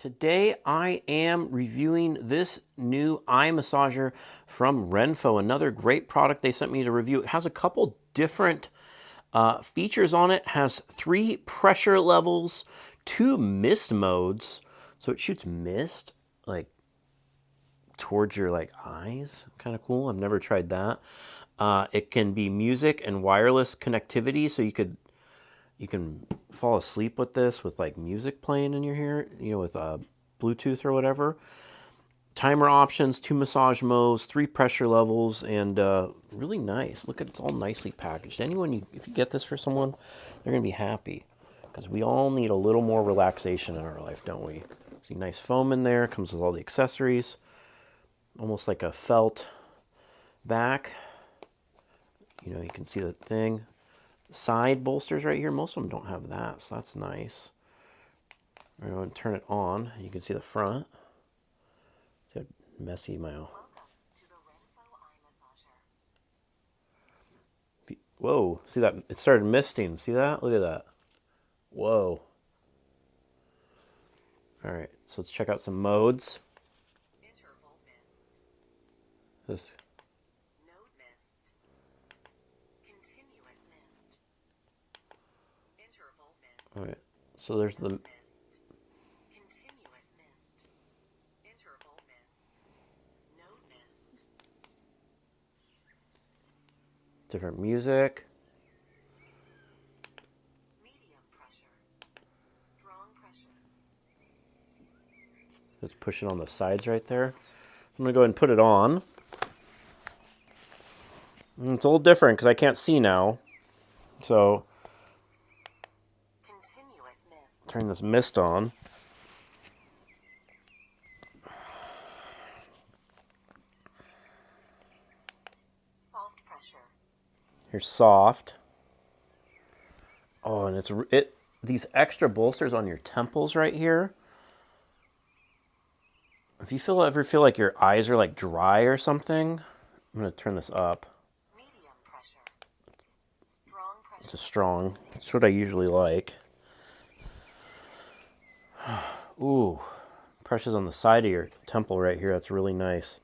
Today I am reviewing this new eye massager from RENPHO, another great product they sent me to review. It has a couple different features on it. It has 3 pressure levels, 2 mist modes, so it shoots mist like towards your eyes. Kind of cool. I've never tried that. It can be music and wireless connectivity, so you can fall asleep with this with music playing in your ear, with Bluetooth or whatever. Timer options, 2 massage modes, 3 pressure levels, and really nice. Look at it's all nicely packaged. If you get this for someone, they're gonna be happy because we all need a little more relaxation in our life, don't we? See, nice foam in there. Comes with all the accessories, almost like a felt back. You can see the thing. Side bolsters right here. Most of them don't have that, so that's nice. I'm going to turn it on. You can see the front. See how messy my... Whoa, see that? It started misting. See that? Look at that. Whoa. All right, so let's check out some modes. This. All right, so there's the different music. Medium pressure, strong pressure. Let's push it on the sides right there. I'm gonna go ahead and put it on. And it's a little different because I can't see now. So turn this mist on. Soft pressure. Here's soft. Oh, and these extra bolsters on your temples right here. If you ever feel like your eyes are dry or something, I'm gonna turn this up. Medium pressure. Strong pressure. It's a strong. It's what I usually like. Ooh, pressures on the side of your temple right here. That's really nice.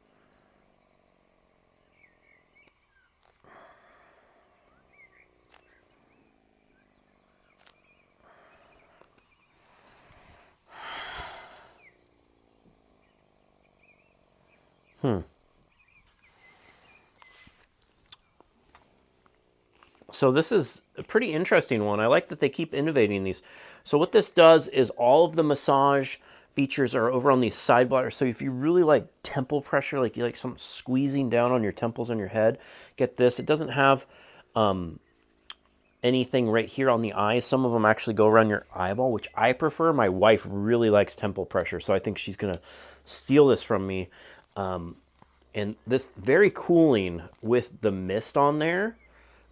So this is a pretty interesting one. I like that they keep innovating these. So what this does is all of the massage features are over on these side bladders. So if you really like temple pressure, like you like some squeezing down on your temples on your head, get this. It doesn't have anything right here on the eyes. Some of them actually go around your eyeball, which I prefer. My wife really likes temple pressure, so I think she's gonna steal this from me. And this very cooling with the mist on there,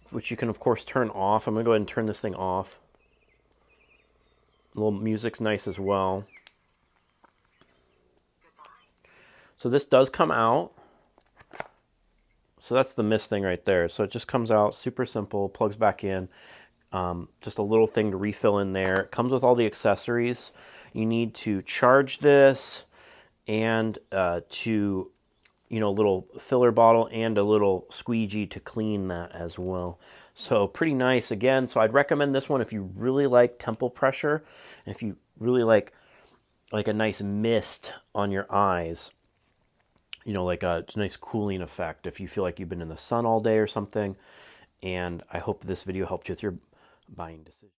which you can of course turn off. I'm gonna go ahead and turn this thing off. A little music's nice as well. So this does come out. So that's the mist thing right there. So it just comes out, super simple, plugs back in. Just a little thing to refill in there. It comes with all the accessories. You need to charge this and a little filler bottle and a little squeegee to clean that as well. So pretty nice again. So I'd recommend this one if you really like temple pressure, and if you really like a nice mist on your eyes. Like a nice cooling effect if you feel like you've been in the sun all day or something. And I hope this video helped you with your buying decision.